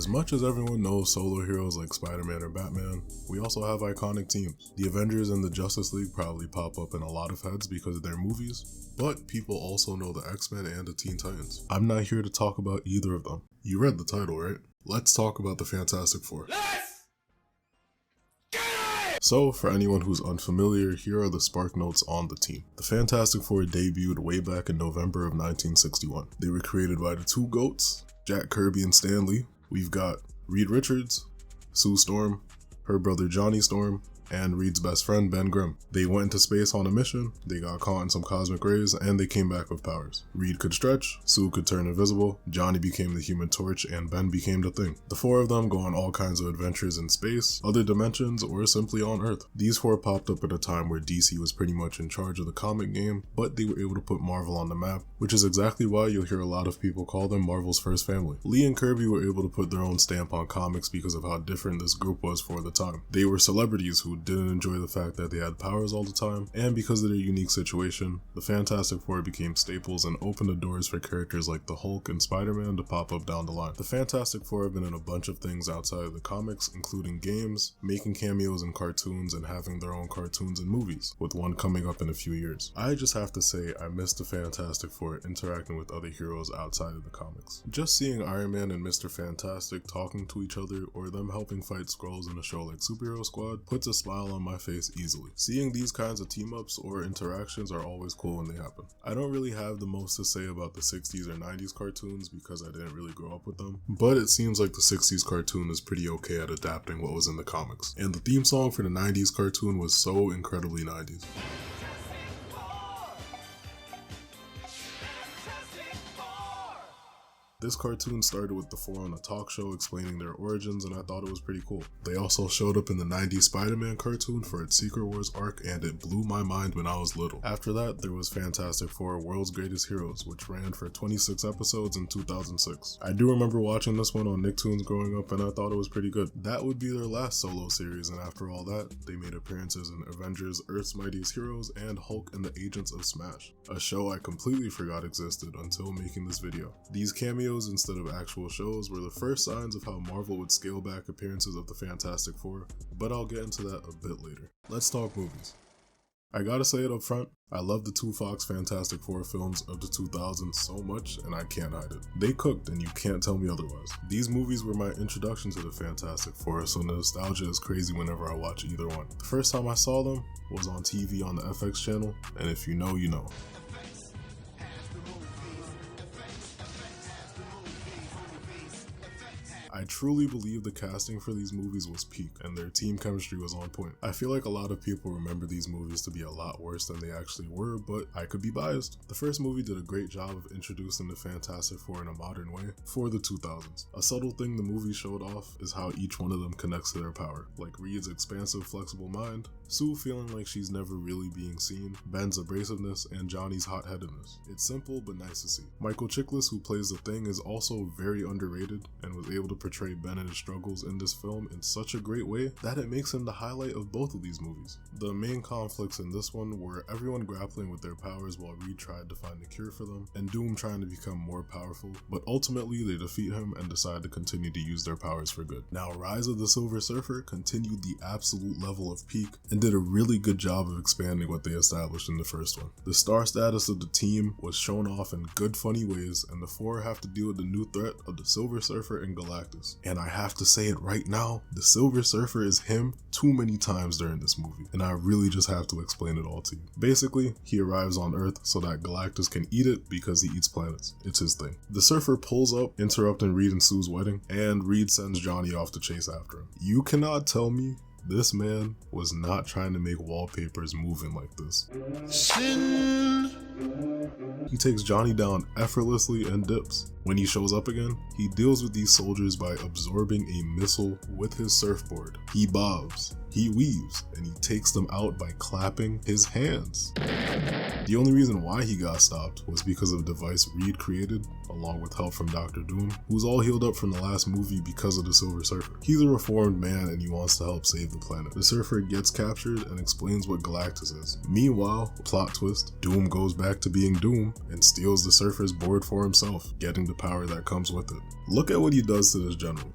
As much as everyone knows solo heroes like Spider-Man or Batman, we also have iconic teams. The Avengers and the Justice League probably pop up in a lot of heads because of their movies, but people also know the X-Men and the Teen Titans. I'm not here to talk about either of them. You read the title, right? Let's talk about the Fantastic Four. So, for anyone who's unfamiliar, here are the spark notes on the team. The Fantastic Four debuted way back in November of 1961. They were created by the two GOATs, Jack Kirby and Stan Lee. We've got Reed Richards, Sue Storm, her brother Johnny Storm, and Reed's best friend Ben Grimm. They went into space on a mission, they got caught in some cosmic rays, and they came back with powers. Reed could stretch, Sue could turn invisible, Johnny became the Human Torch, and Ben became the Thing. The four of them go on all kinds of adventures in space, other dimensions, or simply on Earth. These four popped up at a time where DC was pretty much in charge of the comic game, but they were able to put Marvel on the map, which is exactly why you'll hear a lot of people call them Marvel's first family. Lee and Kirby were able to put their own stamp on comics because of how different this group was for the time. They were celebrities who didn't enjoy the fact that they had powers all the time, and because of their unique situation, the Fantastic Four became staples and opened the doors for characters like the Hulk and Spider-Man to pop up down the line. The Fantastic Four have been in a bunch of things outside of the comics, including games, making cameos in cartoons, and having their own cartoons and movies, with one coming up in a few years. I just have to say I miss the Fantastic Four interacting with other heroes outside of the comics. Just seeing Iron Man and Mr. Fantastic talking to each other, or them helping fight Skrulls in a show like Superhero Squad, puts a smile on my face easily. Seeing these kinds of team-ups or interactions are always cool when they happen. I don't really have the most to say about the 60s or 90s cartoons because I didn't really grow up with them, but it seems like the 60s cartoon is pretty okay at adapting what was in the comics. And the theme song for the 90s cartoon was so incredibly 90s. This cartoon started with the four on a talk show explaining their origins, and I thought it was pretty cool. They also showed up in the 90s Spider-Man cartoon for its Secret Wars arc, and it blew my mind when I was little. After that, there was Fantastic Four World's Greatest Heroes, which ran for 26 episodes in 2006. I do remember watching this one on Nicktoons growing up, and I thought it was pretty good. That would be their last solo series, and after all that, they made appearances in Avengers, Earth's Mightiest Heroes, and Hulk and the Agents of Smash, a show I completely forgot existed until making this video. These cameos instead of actual shows were the first signs of how Marvel would scale back appearances of the Fantastic Four, but I'll get into that a bit later. Let's talk movies. I gotta say it up front, I love the two Fox Fantastic Four films of the 2000s so much, and I can't hide it. They cooked, and you can't tell me otherwise. These movies were my introduction to the Fantastic Four, so nostalgia is crazy whenever I watch either one. The first time I saw them was on TV on the FX channel, and if you know, you know. I truly believe the casting for these movies was peak, and their team chemistry was on point. I feel like a lot of people remember these movies to be a lot worse than they actually were, but I could be biased. The first movie did a great job of introducing the Fantastic Four in a modern way for the 2000s. A subtle thing the movie showed off is how each one of them connects to their power, like Reed's expansive, flexible mind, Sue feeling like she's never really being seen, Ben's abrasiveness, and Johnny's hot-headedness. It's simple but nice to see. Michael Chiklis, who plays the Thing, is also very underrated and was able to portray Ben and his struggles in this film in such a great way that it makes him the highlight of both of these movies. The main conflicts in this one were everyone grappling with their powers while Reed tried to find a cure for them, and Doom trying to become more powerful, but ultimately they defeat him and decide to continue to use their powers for good. Now, Rise of the Silver Surfer continued the absolute level of peak and did a really good job of expanding what they established in the first one. The star status of the team was shown off in good funny ways, and the four have to deal with the new threat of the Silver Surfer and Galactus. And I have to say it right now, the Silver Surfer is him too many times during this movie, and I really just have to explain it all to you. Basically, he arrives on Earth so that Galactus can eat it because he eats planets. It's his thing. The Surfer pulls up, interrupting Reed and Sue's wedding, and Reed sends Johnny off to chase after him. You cannot tell me this man was not trying to make wallpapers moving like this. Sin. He takes Johnny down effortlessly and dips. When he shows up again, he deals with these soldiers by absorbing a missile with his surfboard. He bobs, he weaves, and he takes them out by clapping his hands. The only reason why he got stopped was because of a device Reed created, along with help from Dr. Doom, who's all healed up from the last movie because of the Silver Surfer. He's a reformed man and he wants to help save the planet. The Surfer gets captured and explains what Galactus is. Meanwhile, plot twist, Doom goes back back to being Doom and steals the Surfer's board for himself, getting the power that comes with it. Look at what he does to this general.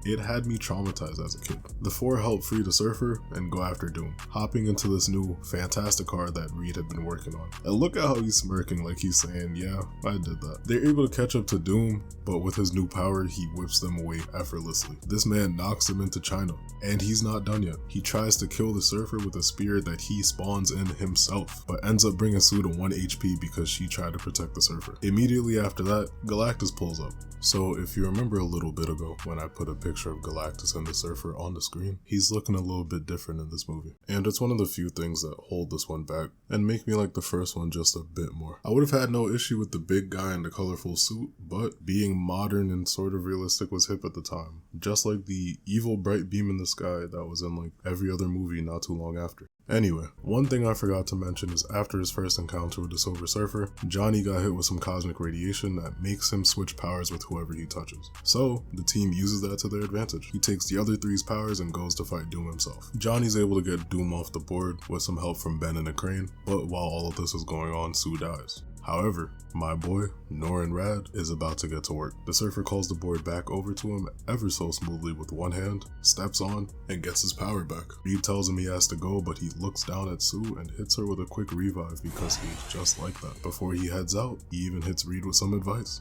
It had me traumatized as a kid. The four help free the Surfer and go after Doom, hopping into this new fantastic car that Reed had been working on. And look at how he's smirking like he's saying, yeah, I did that. They're able to catch up to Doom, but with his new power, he whips them away effortlessly. This man knocks him into China, and he's not done yet. He tries to kill the Surfer with a spear that he spawns in himself, but ends up bringing Sue to 1 HP because she tried to protect the Surfer. Immediately after that, Galactus pulls up. So if you remember a little bit ago when I put a picture of Galactus and the Surfer on the screen, he's looking a little bit different in this movie. And it's one of the few things that hold this one back and make me like the first one just a bit more. I would have had no issue with the big guy in the colorful suit, but being modern and sort of realistic was hip at the time. Just like the evil bright beam in the sky that was in like every other movie not too long after. Anyway, one thing I forgot to mention is after his first encounter with the Silver Surfer, Johnny got hit with some cosmic radiation that makes him switch powers with whoever he touches. So, the team uses that to their advantage. He takes the other three's powers and goes to fight Doom himself. Johnny's able to get Doom off the board with some help from Ben and the Crane, but while all of this is going on, Sue dies. However, my boy, Norrin Radd, is about to get to work. The Surfer calls the board back over to him ever so smoothly with one hand, steps on, and gets his power back. Reed tells him he has to go, but he looks down at Sue and hits her with a quick revive because he's just like that. Before he heads out, he even hits Reed with some advice.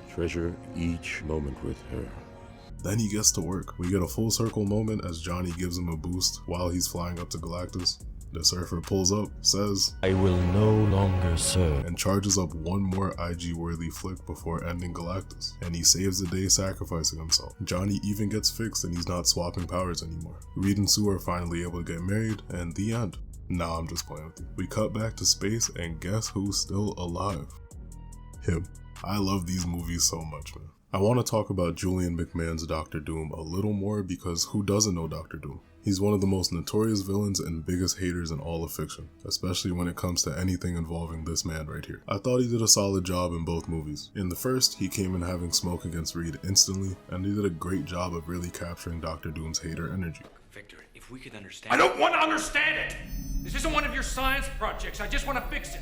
Treasure each moment with her. Then he gets to work. We get a full circle moment as Johnny gives him a boost while he's flying up to Galactus. The Surfer pulls up, says, "I will no longer serve," and charges up one more IG-worthy flick before ending Galactus. And he saves the day sacrificing himself. Johnny even gets fixed and he's not swapping powers anymore. Reed and Sue are finally able to get married, and the end. Nah, I'm just playing with you. We cut back to space, and guess who's still alive? Him. I love these movies so much, man. I want to talk about Julian McMahon's Dr. Doom a little more because who doesn't know Dr. Doom? He's one of the most notorious villains and biggest haters in all of fiction, especially when it comes to anything involving this man right here. I thought he did a solid job in both movies. In the first, he came in having smoke against Reed instantly, and he did a great job of really capturing Dr. Doom's hater energy. Victor, if we could understand... I don't want to understand it! This isn't one of your science projects. I just want to fix it.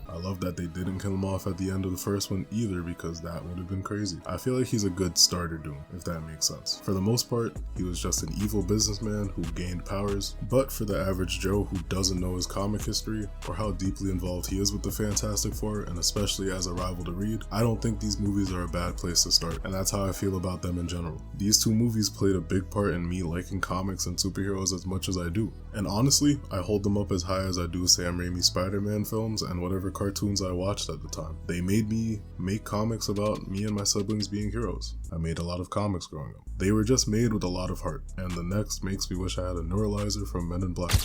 I love that they didn't kill him off at the end of the first one either because that would have been crazy. I feel like he's a good starter Doom, if that makes sense. For the most part, he was just an evil businessman who gained powers, but for the average Joe who doesn't know his comic history or how deeply involved he is with the Fantastic Four, and especially as a rival to Reed, I don't think these movies are a bad place to start, and that's how I feel about them in general. These two movies played a big part in me liking comics and superheroes as much as I do, and honestly, I hold them up as high as I do Sam Raimi's Spider-Man films and whatever cartoons I watched at the time. They made me make comics about me and my siblings being heroes. I made a lot of comics growing up. They were just made with a lot of heart, and the next makes me wish I had a neuralizer from Men in Black.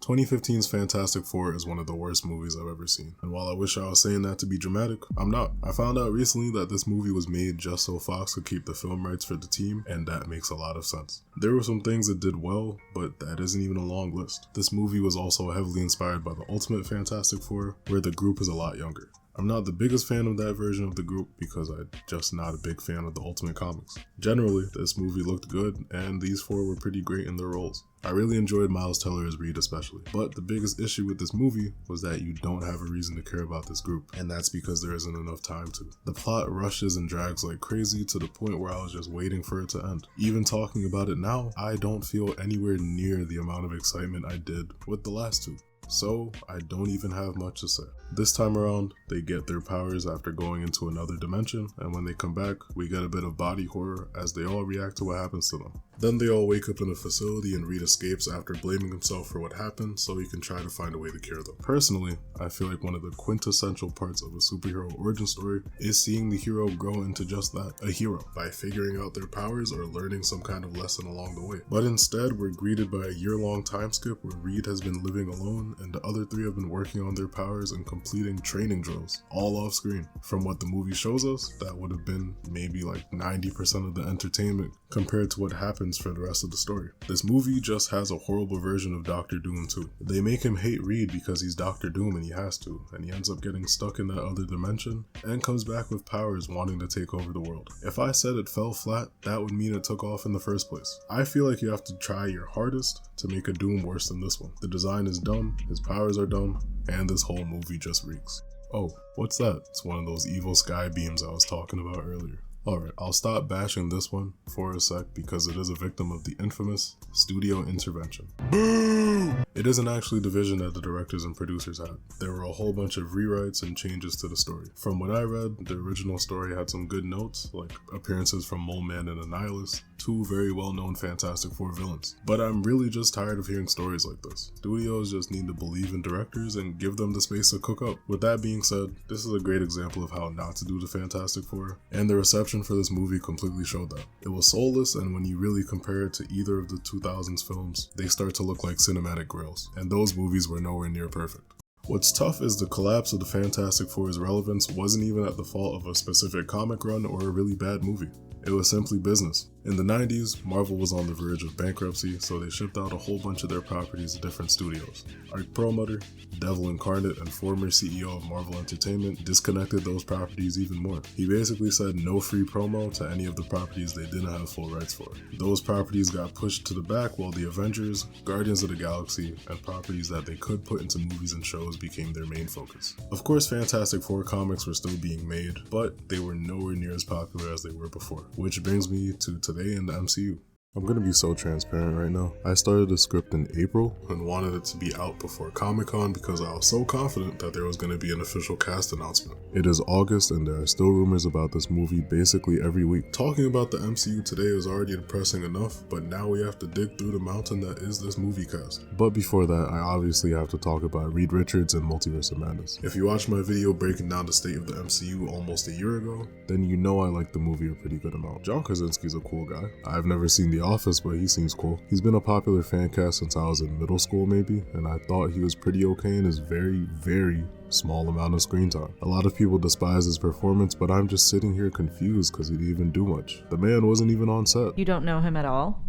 2015's Fantastic Four is one of the worst movies I've ever seen, and while I wish I was saying that to be dramatic, I'm not. I found out recently that this movie was made just so Fox could keep the film rights for the team, and that makes a lot of sense. There were some things that did well, but that isn't even a long list. This movie was also heavily inspired by the Ultimate Fantastic Four, where the group is a lot younger. I'm not the biggest fan of that version of the group because I'm just not a big fan of the Ultimate Comics. Generally, this movie looked good, and these four were pretty great in their roles. I really enjoyed Miles Teller as Reed especially, but the biggest issue with this movie was that you don't have a reason to care about this group, and that's because there isn't enough time to. The plot rushes and drags like crazy to the point where I was just waiting for it to end. Even talking about it now, I don't feel anywhere near the amount of excitement I did with the last two. So, I don't even have much to say. This time around, they get their powers after going into another dimension, and when they come back, we get a bit of body horror as they all react to what happens to them. Then they all wake up in a facility and Reed escapes after blaming himself for what happened so he can try to find a way to cure them. Personally, I feel like one of the quintessential parts of a superhero origin story is seeing the hero grow into just that, a hero, by figuring out their powers or learning some kind of lesson along the way. But instead, we're greeted by a year-long time skip where Reed has been living alone and the other three have been working on their powers and completing training drills, all off screen. From what the movie shows us, that would have been maybe like 90% of the entertainment compared to what happened happens for the rest of the story. This movie just has a horrible version of Doctor Doom too. They make him hate Reed because he's Doctor Doom and he has to, and he ends up getting stuck in that other dimension and comes back with powers wanting to take over the world. If I said it fell flat, that would mean it took off in the first place. I feel like you have to try your hardest to make a Doom worse than this one. The design is dumb, his powers are dumb, and this whole movie just reeks. Oh, what's that? It's one of those evil sky beams I was talking about earlier. Alright, I'll stop bashing this one for a sec because it is a victim of the infamous studio intervention. Boo! It isn't actually the vision that the directors and producers had. There were a whole bunch of rewrites and changes to the story. From what I read, the original story had some good notes, like appearances from Mole Man and Annihilus, two very well-known Fantastic Four villains. But I'm really just tired of hearing stories like this. Studios just need to believe in directors and give them the space to cook up. With that being said, this is a great example of how not to do the Fantastic Four, and the reception for this movie completely showed that. It was soulless, and when you really compare it to either of the 2000s films, they start to look like cinematic grails, and those movies were nowhere near perfect. What's tough is the collapse of the Fantastic Four's relevance wasn't even at the fault of a specific comic run or a really bad movie. It was simply business. In the 90s, Marvel was on the verge of bankruptcy, so they shipped out a whole bunch of their properties to different studios. Art Perlmutter, Devil Incarnate and former CEO of Marvel Entertainment, disconnected those properties even more. He basically said no free promo to any of the properties they didn't have full rights for. Those properties got pushed to the back while the Avengers, Guardians of the Galaxy, and properties that they could put into movies and shows became their main focus. Of course, Fantastic Four comics were still being made, but they were nowhere near as popular as they were before. Which brings me to today in the MCU. I'm gonna be so transparent right now. I started the script in April and wanted it to be out before Comic-Con because I was so confident that there was gonna be an official cast announcement. It is August and there are still rumors about this movie basically every week. Talking about the MCU today is already depressing enough, but now we have to dig through the mountain that is this movie cast. But before that, I obviously have to talk about Reed Richards and Multiverse of Madness. If you watched my video breaking down the state of the MCU almost a year ago, then you know I like the movie a pretty good amount. John Krasinski's a cool guy. I've never seen The Office, but he seems cool. He's been a popular fan cast since I was in middle school maybe, and I thought he was pretty okay in his very, very small amount of screen time. A lot of people despise his performance, but I'm just sitting here confused because he didn't even do much. The man wasn't even on set. You don't know him at all?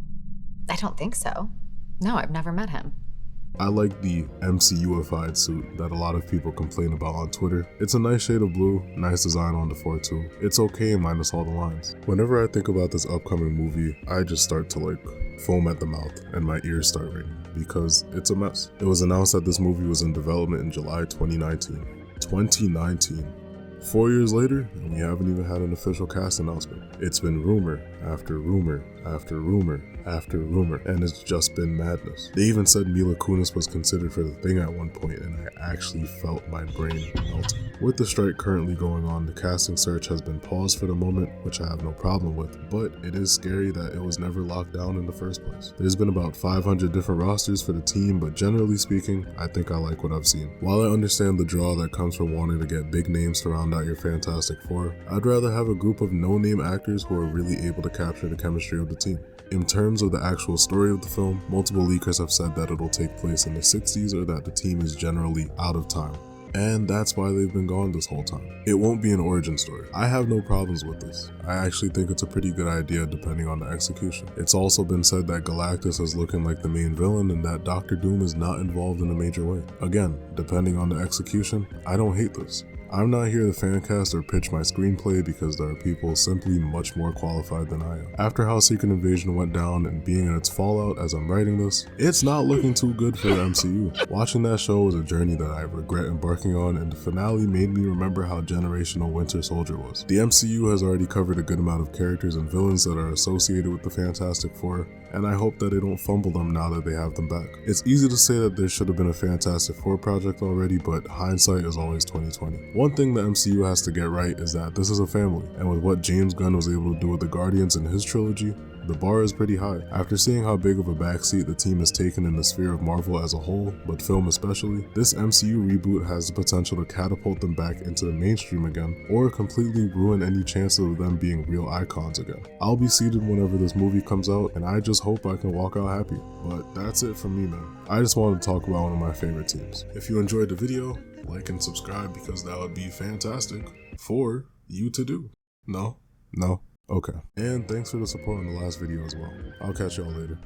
I don't think so. No, I've never met him. I like the MCU-ified suit that a lot of people complain about on Twitter. It's a nice shade of blue, nice design on the fort too. It's okay minus all the lines. Whenever I think about this upcoming movie, I just start to foam at the mouth and my ears start ringing because it's a mess. It was announced that this movie was in development in July 2019. 2019. 4 years later, and we haven't even had an official cast announcement. It's been rumor after rumor after rumor after rumor, and it's just been madness. They even said Mila Kunis was considered for The Thing at one point, and I actually felt my brain melting. With the strike currently going on, the casting search has been paused for the moment, which I have no problem with, but it is scary that it was never locked down in the first place. There's been about 500 different rosters for the team, but generally speaking, I think I like what I've seen. While I understand the draw that comes from wanting to get big names to round out your Fantastic Four, I'd rather have a group of no-name actors who are really able to capture the chemistry of the team. In terms of the actual story of the film, multiple leakers have said that it'll take place in the 60s or that the team is generally out of time. And that's why they've been gone this whole time. It won't be an origin story. I have no problems with this. I actually think it's a pretty good idea depending on the execution. It's also been said that Galactus is looking like the main villain and that Doctor Doom is not involved in a major way. Again, depending on the execution, I don't hate this. I'm not here to fan cast or pitch my screenplay because there are people simply much more qualified than I am. After how Secret Invasion went down and being in its fallout as I'm writing this, it's not looking too good for the MCU. Watching that show was a journey that I regret embarking on, and the finale made me remember how generational Winter Soldier was. The MCU has already covered a good amount of characters and villains that are associated with the Fantastic Four, and I hope that they don't fumble them now that they have them back. It's easy to say that there should have been a Fantastic Four project already, but hindsight is always 2020. One thing the MCU has to get right is that this is a family, and with what James Gunn was able to do with the Guardians in his trilogy, the bar is pretty high. After seeing how big of a backseat the team has taken in the sphere of Marvel as a whole, but film especially, this MCU reboot has the potential to catapult them back into the mainstream again, or completely ruin any chances of them being real icons again. I'll be seated whenever this movie comes out, and I just hope I can walk out happy. But that's it from me, man. I just wanted to talk about one of my favorite teams. If you enjoyed the video, like and subscribe because that would be fantastic for you to do. No. Okay. And thanks for the support on the last video as well. I'll catch y'all later.